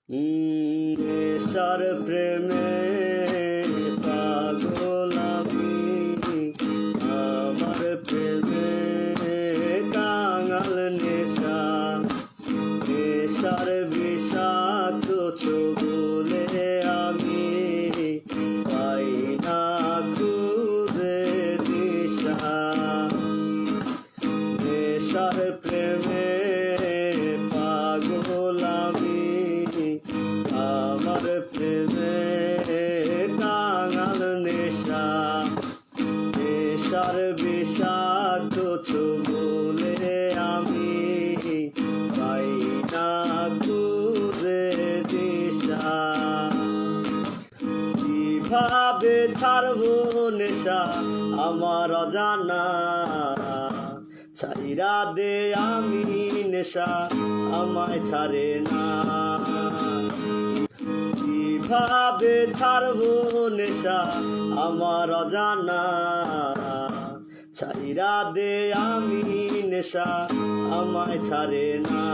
নেশার প্রেমে পাগল আমি, আমার প্রেমে কাঙাল নেশা। নেশার বিষাক্ত ছোবলে আমি পাই না খুঁজে দিশা। নেশার প্রেমে পাগল আমি, আমার প্রেমে কাঙাল নেশা। নেশার বিষাক্ত ছোবলে আমি পাই না খুঁজে দিশা। কিভাবে ছাড়বো নেশা আমার অজানা, ছাইরা দে আমি নেশা আমায় ছাড়ে না। কিভাবে ছাড়বো নেশা আমার অজানা, ছাইরা দে আমি নেশা আমায় ছাড়ে না।